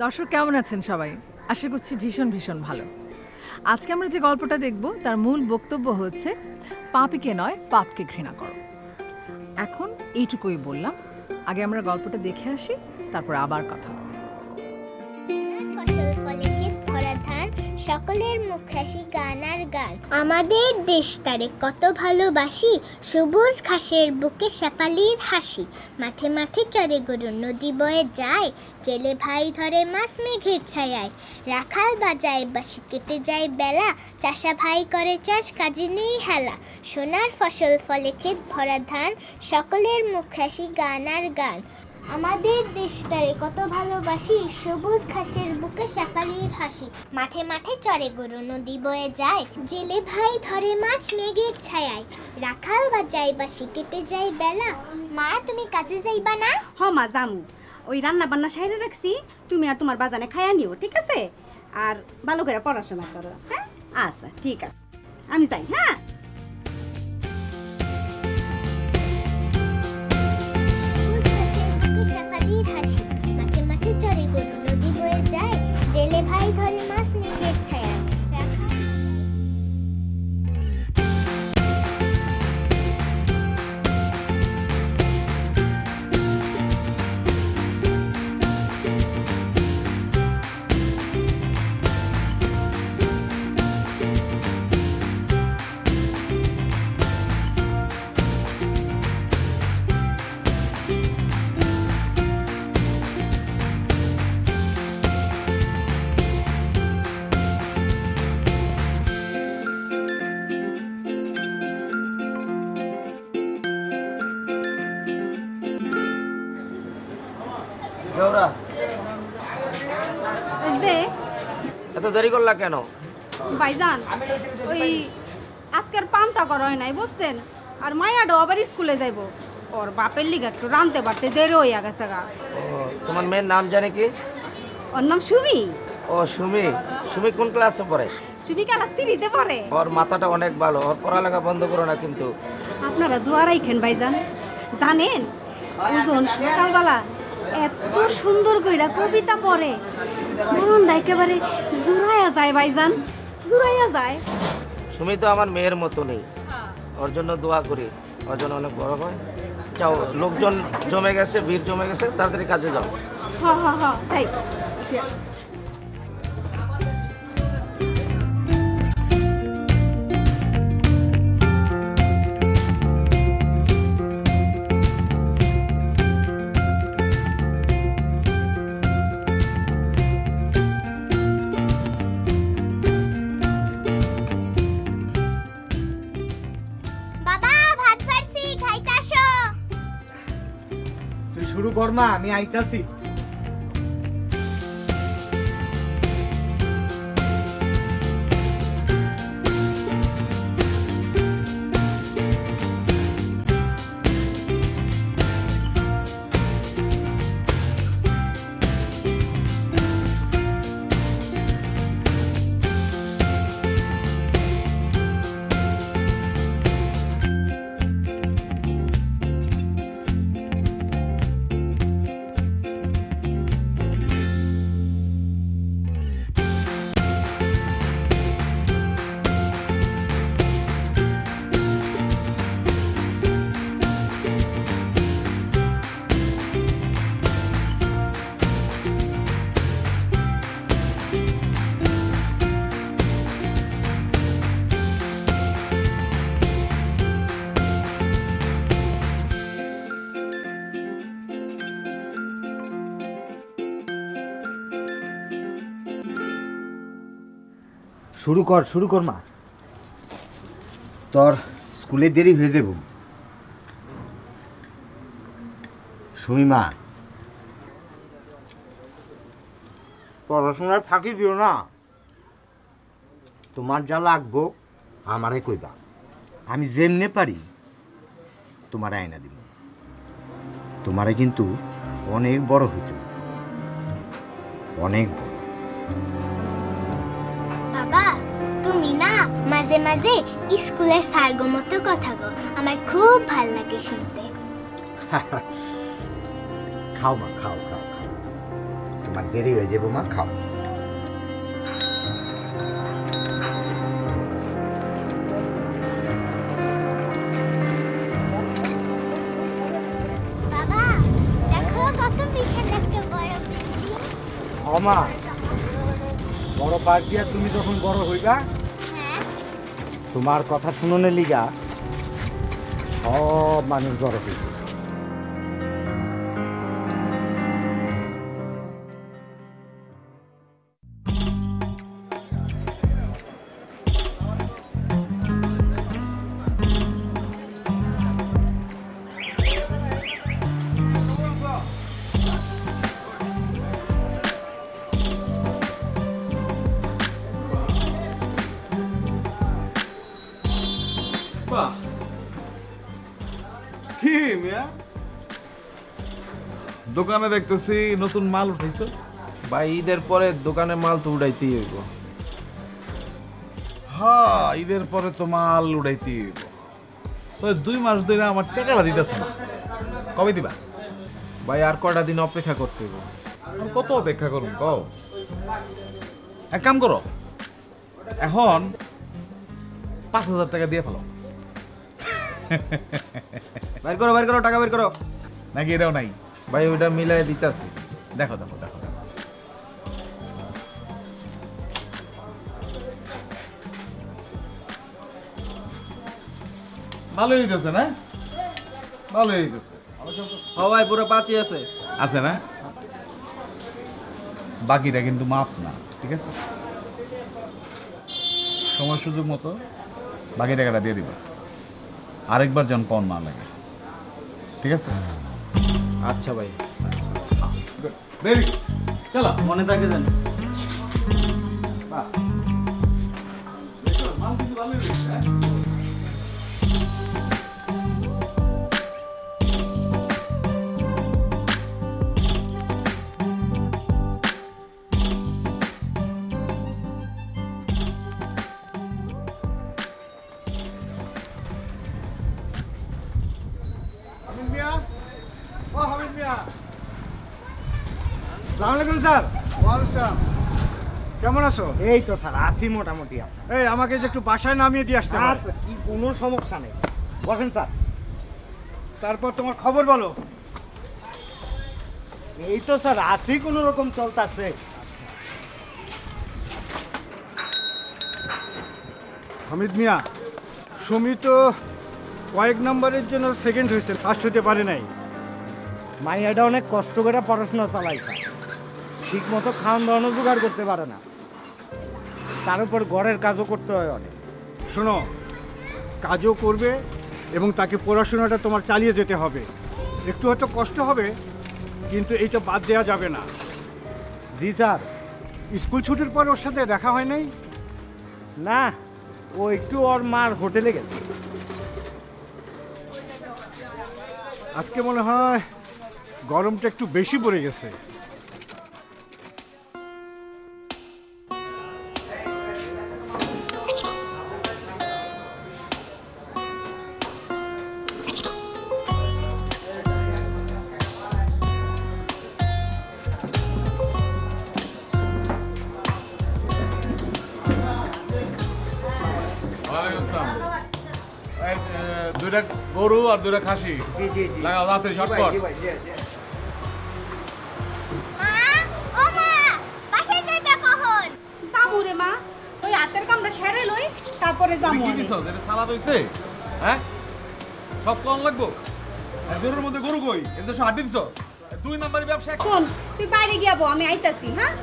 দর্শক কেমন আছেন সবাই? আশা করছি ভীষণ ভীষণ ভালো। আজকে আমরা যে গল্পটা দেখব তার মূল বক্তব্য হচ্ছে পাপীকে নয় পাপকে ঘৃণা করো। এখন এইটুকুই বললাম, আগে আমরা গল্পটা দেখে আসি, তারপর আবার কথা বলব। সকলের মুখ হাসি গান আর গান, আমাদের দেশ তারে কত ভালোবাসি, সবুজ ঘাসের বুকে শেফালির হাসি, মাঠে মাঠে চরে গরু নদী বয়ে যায়, জেলে ভাই ধরে মাছ মেঘের ছায়ায়, রাখাল বাজায় বাঁশি কেটে যায় বেলা, চাষা ভাই করে চাষ কাজে নেই হেলা, সোনার ফসল ফলে ক্ষেত ভরা ধান, সকলের মুখ হাসি গান আর গান, আমাদের দেশটারে কত ভালোবাসি, সবুজ ঘাসের বুকে শেফালির হাসি, মাঠে মাঠে চরে গরু নদী বয়ে যায়, জেলে ভাই ধরে মাছ মেঘের ছায়ায়, রাখাল বাজায় বাঁশি কেটে যায় বেলা। মা, তুমি কাজে যাইবা না? হ মা, যামু। ওই রান্না বান্না সাইরে রাখছি, তুমি আর তোমার বাজানে খাইয়া নিও, ঠিক আছে? আর ভালো করে পড়াশোনা করো। হ্যাঁ, আচ্ছা ঠিক আছে, আমি যাই। হ্যাঁ, মাঠে মাঠে চরে গরু নদী বয়ে যায়, জেলে ভাই ধরে মাছ মেঘের ছায়ায়। এত দেরি করলা কেন? ভাইজান, ওই আজকের পান্তা করা হয় নাই বুঝছেন, আর মায়াডো আবার স্কুলে যাইব, ওর বাপের লিগে একটু রানতে পারতে দেরি হইয়া গেছে গা। তোমার মেয়ের নাম জানে কি? ওর নাম সুমি। ও সুমি। সুমি কোন ক্লাসে পড়ে? সুমি ক্লাস 3-তে পড়ে। ওর মাথাটা অনেক ভালো, ওর পড়ালেখা বন্ধ করো না কিন্তু। আপনারা দোয়া রাখেন ভাইজান। জানেন, ওজন সকালবেলা এত সুন্দর কইরা কবিতা পড়ে, মনটা একেবারে জুড়াইয়া যায় ভাইজান, জুড়াইয়া যায়। সুমি তো আমার মেয়ের মতো নেই, ওর জন্য দোয়া করি, ওর জন্য অনেক বড় হয়। যাও, লোকজন জমে গেছে, ভিড় জমে গেছে, তাড়াতাড়ি কাজে যাও। হ্যাঁ হ্যাঁ হ্যাঁ, তাই। শুরু কর মা, আমি আইতাছি। শুরু কর মা, তোর স্কুলে দেরি হয়ে যাব। সুমি মা, পড়াশোনার ফাঁকি দিও না, তোমার যা লাগবো আমারে কইবা, আমি যেমনে পারি তোমার আয়না দিব। তোমারে কিন্তু অনেক বড় হইতে, অনেক বড়। বাবা, তুমি না মাঝে মাঝে স্কুলের স্যারগো মতো কথা গো, আমার খুব ভাল লাগে শুনতে। খাও মা, খাও খাও খাও। তোমার দেরি হয়ে যাবো মা, খাও। বাবা দেখো কত বিশাল একটা বড় বিল্ডিং। মা, বড় পার্টি আর তুমি যখন বড় হইবা হ্যাঁ তোমার কথা শুননে লিগা সব মানুষ জড়ো হইবে। কি মিয়া দোকানে দেখতেছি নতুন মাল উঠাইছো? ভাই ঈদের পরে দোকানে মাল তো উঠাইতেই হইব। হ্যাঁ, ঈদের পরে তো মাল উঠাইতেই হইব। তো 2 মাস ধরে আমার টাকাটা দিতেছে না, কবে দিবা? ভাই আর কটা দিন অপেক্ষা করতে হইব। আর কত অপেক্ষা করুন কও? এক কাম করো, এখন 5,000 টাকা দিয়ে ফেলো। বের করো টাকা বের করো। নাকি এটাও নাই? ভাই ওইটা মিলাই দিতেছি। দেখো দেখো দেখো দেখো। ভালোই হইতেছে না? ভালোই হইতেছে। ও ভাই পুরো 5ই আছে। আছে না? বাকিটা কিন্তু মাপ না, ঠিক আছে? সময় সুযোগ মতো বাকি টাকাটা দিয়ে দিবা, আরেকবার যেন কম না লাগে, ঠিক আছে? আচ্ছা ভাই, রেডি, চলো। মনে থাকে জানি। মাল কিন্তু ভালোই হয়েছে, হ্যাঁ? কেমন আছো? এই তো স্যার আছি মোটামুটি। এই আমাকে যে একটু বাসায় নামিয়ে দিয়ে আসতে পারো? কি কোনো সমস্যা নেই, বসেন স্যার। তারপর তোমার খবর বলো। এই তো স্যার আছি, কোনো রকম চলতেছে। হামিদ মিয়া, সুমি তো কয়েক নম্বরের জন্য সেকেন্ড হয়েছে, ফার্স্ট হতে পারে নাই। মাইয়াটা অনেক কষ্ট করে পড়াশোনা চালাইছে, ঠিক মতো খাওয়ান দাওয়ানো জোগাড় করতে পারে না, তার উপর ঘরের কাজও করতে হয় অনেক। শোনো, কাজও করবে এবং তাকে পড়াশোনাটা তোমার চালিয়ে যেতে হবে। একটু হয়তো কষ্ট হবে, কিন্তু এইটা বাদ দেওয়া যাবে না। জি স্যার। স্কুল ছুটির পর ওর সাথে দেখা হয় নাই? না, ও একটু ওর মার হোটেলে গেছে। আজকে মনে হয় গরমটা একটু বেশি পড়ে গেছে। দুইটা গরু আর দুইটা খাসি লাগাও রাতে ঝটপট। মা, ও মা, বাসায় যাইবা কখন? যাবো রে মা, ওই হাতের কামটা সেরে লই, তারপরে যাবো। কি দিছ? এটা সালাদ হইছে? হ্যাঁ, সব কম লাগবো। আর গরুর মধ্যে গরু কই? এটা তো হাড্ডি দিছ। 2 নম্বরের ব্যবসা। শোন, তুই বাইরে গিয়াবো, আমি আইতাছি। হ্যাঁ,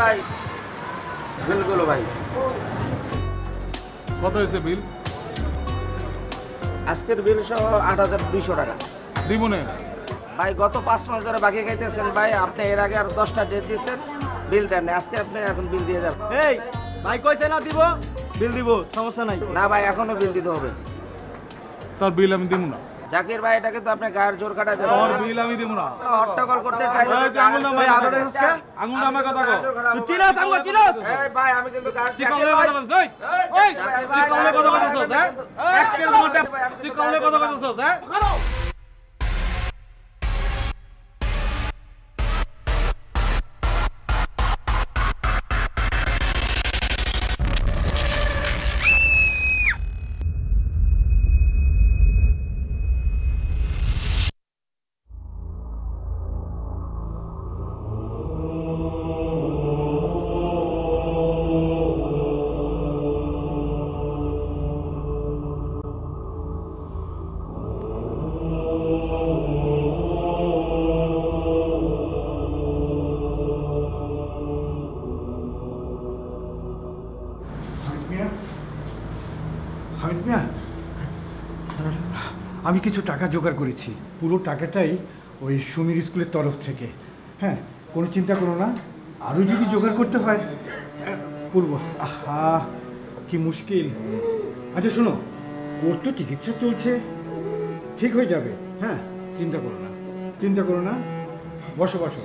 ভাই বিলগুলো ভাই কত হয়েছে বিল? আজকের বিল সহ 8,200 টাকা। দিমনে ভাই গত 5 মাস ধরে বাকি খাইতেছেন ভাই। আপনি এর আগে আর 10টা ডেট দিচ্ছেন, বিল দেন না, আজকে আপনি এখন বিল দিয়ে যাবেন। এই ভাই কইছে না দিব, বিল দিব, সমস্যা নাই। না ভাই, এখনো বিল দিতে হবে। তোর বিল আমি দিব না। জাকির ভাই, এটাকে তো আপনি গায়ের জোর কাটা যাবে। তোর বিল আমি দিব না। হট্টগোল করতে চাইলে এই তুই আঙুল নামায় কথা কর। আঙুল নামায় কথা কর। তুই চিনাস আঙুল চিনাস? এই ভাই, আমি কিন্তু তুই কমলে কথা বলছিস? এই তুই কমলে কথা বলছিস? হ্যাঁ এক কেল মধ্যে তুই কমলে কথা বলছিস? হ্যাঁ হামিদ মিয়া, আমি কিছু টাকা জোগাড় করেছি, পুরো টাকাটাই ওই সুমির স্কুলের তরফ থেকে। হ্যাঁ, কোনো চিন্তা করো না, আরও যদি জোগাড় করতে হয় করব। আহা কি মুশকিল। আচ্ছা শোনো, ওর তো চিকিৎসা চলছে, ঠিক হয়ে যাবে। হ্যাঁ, চিন্তা করো না, চিন্তা করো না, বসো বসো।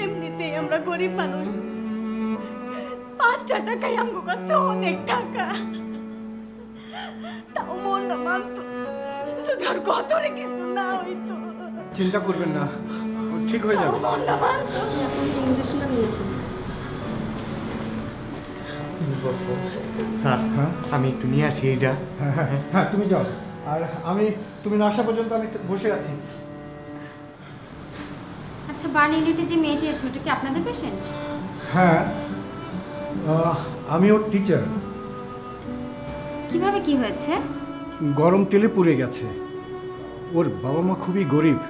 এমনিতেই আমরা গরিব মানুষ, 5টা টাকাই আমার কাছে অনেক টাকা। তাও মন না মানতো, যদি আর কতরে কিছু না হইতো। চিন্তা করবেন না, ও ঠিক হয়ে যাবে। মন না মানতো। স্যার, হ্যাঁ আমি একটু নিয়ে আসি এইটা। হ্যাঁ হ্যাঁ হ্যাঁ, তুমি যাও, আর তুমি না আসা পর্যন্ত আমি বসে আছি। আচ্ছা, বার্ন ইউনিটে যে মেয়েটি আছে ওটা কি আপনাদের পেশেন্ট? হ্যাঁ, আমি ওর টিচার। কিভাবে কি হয়েছে? গরম তেলে পুড়ে গেছে। ওর বাবা মা খুবই গরিব,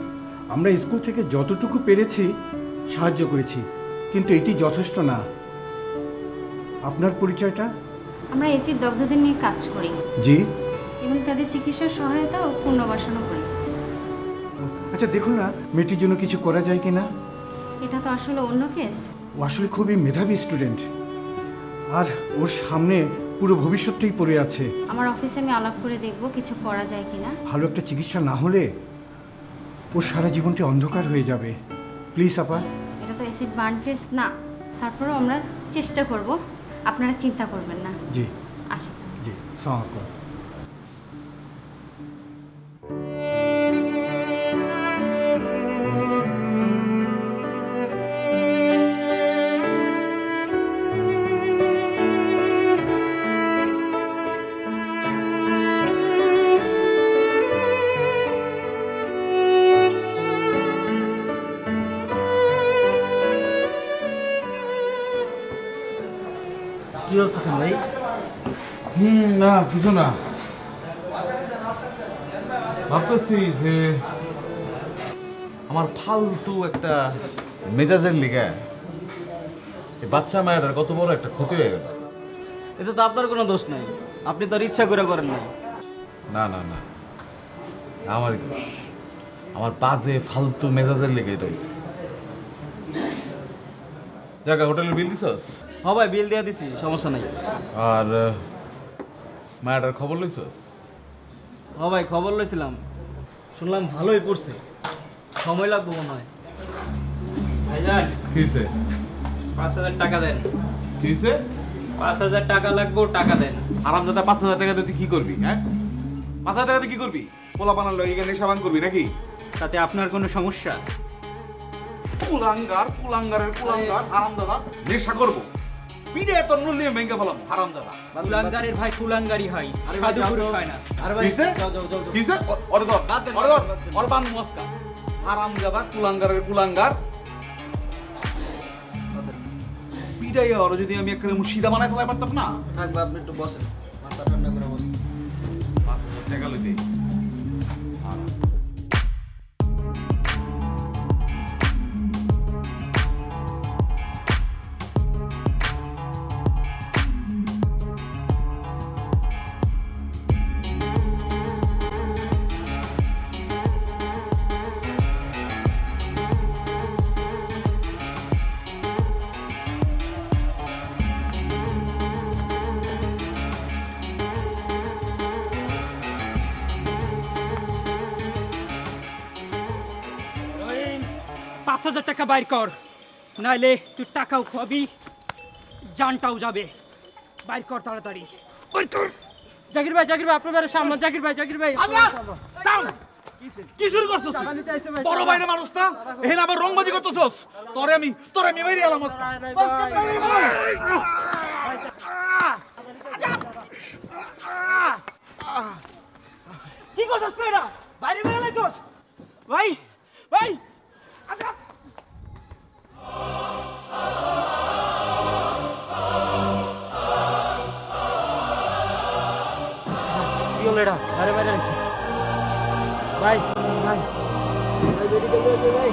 আমরা স্কুল থেকে যতটুকু পেরেছি সাহায্য করেছি, কিন্তু এটি যথেষ্ট না। আপনার পরিচয়টা? আমরা এসিড দগ্ধদের নিয়ে কাজ করি। জি। এবং তাদের চিকিৎসার সহায়তা ও পুনর্বাসনও করি। আচ্ছা দেখুন না, মেয়েটির জন্য কিছু করা যায় কিনা। এটা তো আসলে অন্য কেস। ও আসলে খুবই মেধাবী স্টুডেন্ট, আর ওর সামনে পুরো ভবিষ্যৎটাই পড়ে আছে। আমার অফিসে আমি আলাপ করে দেখব কিছু করা যায় কিনা। ভালো একটা চিকিৎসা না হলে ওর সারা জীবনটি অন্ধকার হয়ে যাবে। প্লিজ আপা। এটা তো অ্যাসিড বার্ন কেস না, তারপরেও আমরা চেষ্টা করব, আপনারা চিন্তা করবেন না। জি আসি। জি, আসসালামু আলাইকুম। কি করতেছেন ভাই? না কিছু না, ভাবতেছি যে আমার ফালতু একটা মেজাজের লিগে এই বাচ্চা মায়ের কত বড় একটা ক্ষতি হয়ে গেল। এতে তো আপনার কোনো দোষ নাই, আপনি তো আর ইচ্ছা করে করেন নাই। না না না, আমারই দোষ, আমার বাজে ফালতু মেজাজের লিগে এটা হয়েছে। জায়গা হোটেলের বিল দিছস? হ্যাঁ ভাই, বিল দিয়ে দিছি, সমস্যা নাই। আর মায়াটার খবর লইছস? হ্যাঁ ভাই, খবর লইছিলাম, শুনলাম ভালোই পড়ছে, সময় লাগবে মনে হয়। ভাইজান, কি হয়েছে? 5,000 টাকা দেন। কি হয়েছে? 5,000 টাকা লাগবে, টাকা দেন। আরামদাদা 5,000 টাকা দিয়ে তুই কি করবি? হ্যাঁ, 5,000 টাকা দিয়ে কি করবি? পোলা বানার লগে এখানে সাবান করবি নাকি? তাতে আপনার কোনো সমস্যা? কুলাঙ্গার, কুলাঙ্গারের কুলাঙ্গার, হারামদাদা নেশা করবো, পিঠে তোর নিয়ে ভেঙে ফেলাম, হারামদাদা। কুলাঙ্গারের ভাই কুলাঙ্গারি হয়, সাধু পুরুষ হয় না। আরে ভাই, কিসে? যাও যাও যাও যাও। কিসে? ওরে ধর, ওরে ধর, ওর বান মস্কা। হারামদাদা, কুলাঙ্গারের কুলাঙ্গার। পিঠে ওর যদি আমি একটা সিধা বানায় ফেলাই পারতাম না। থাকবে, আপনি একটু বসেন, মাথা ঠান্ডা করে বসেন। 5,000 টাকা লইতে। 5,000 টাকা বাইর কর, নাইলে তুই টাকাও খাবি, জানটাও যাবে। বাইর কর তাড়াতাড়ি। জাকির ভাই, আপনার বাড়ির সামনে। জাকির ভাই কি শুরু করছস? বড় বাইরে মানুষ না, এখানে আবার রংবাজি করতেছস। তোরে আমি বাইরে এলাম। কি করছস তুই? এটা বাইরে বের হইছস? ভাই কি হলো? এটা বাইরে আছে। ভাই মেডিকেল যাবে ভাই।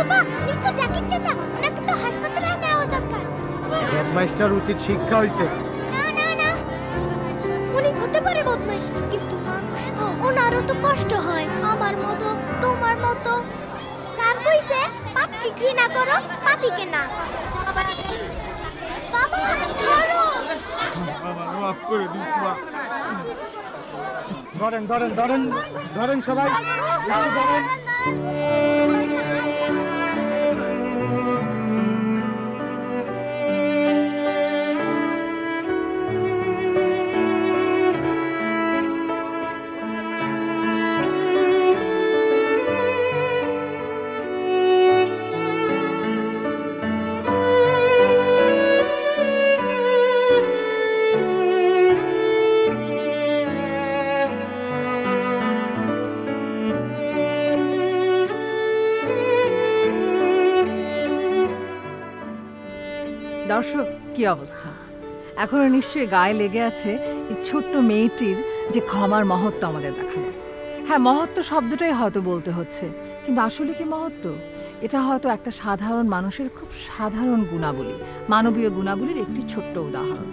বাবা, নিচে জাকির চাচা, ওনাকে তো হাসপাতালে নেওয়া দরকার। বদমাইশটার উচিত শিক্ষা হইছে। না, উনি হতে পারে বদমাইশ, কিন্তু মানুষ তো, ওনারও তো কষ্ট হয় আমার মতো, তোমার মতো। স্যার কইছে পাপকে ঘৃণা করো, পাপীকে না। বাবা ধরো। আমার মাফ করে দিস মা। ধরেন সবাই, একটু ধরেন। দর্শক, কি অবস্থা! এখনো নিশ্চয়ই গায়ে লেগে আছে এই ছোট্ট মেয়েটির যে ক্ষমার মহত্ব আমাদের দেখালো। হ্যাঁ, মহত্ব শব্দটাই হয়তো বলতে হচ্ছে, কিন্তু আসলে কি মহত্ব? এটা হয়তো একটা সাধারণ মানুষের খুব সাধারণ গুণাবলী, মানবীয় গুণাবলীর একটি ছোট্ট উদাহরণ।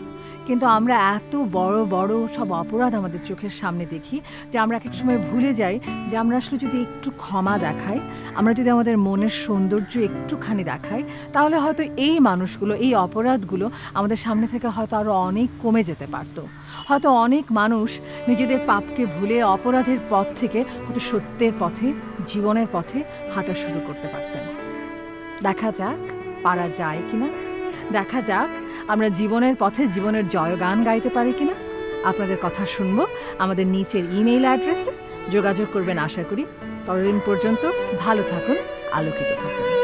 কিন্তু আমরা এত বড় বড় সব অপরাধ আমাদের চোখের সামনে দেখি যে আমরা এক এক সময় ভুলে যাই যে আমরা আসলে যদি একটু ক্ষমা দেখাই, আমরা যদি আমাদের মনের সৌন্দর্য একটুখানি দেখাই, তাহলে হয়তো এই মানুষগুলো, এই অপরাধগুলো আমাদের সামনে থেকে হয়তো আরও অনেক কমে যেতে পারত। হয়তো অনেক মানুষ নিজেদের পাপকে ভুলে অপরাধের পথ থেকে হয়তো সত্যের পথে, জীবনের পথে হাঁটা শুরু করতে পারতেন। দেখা যাক পারা যায় কিনা, দেখা যাক আমরা জীবনের পথে জীবনের জয়গান গাইতে পারি কিনা। আপনাদের কথা শুনবো আমাদের নিচের ইমেইল অ্যাড্রেসে, যোগাযোগ করবেন আশা করি। ততদিন পর্যন্ত ভালো থাকুন, আলোকিত থাকুন।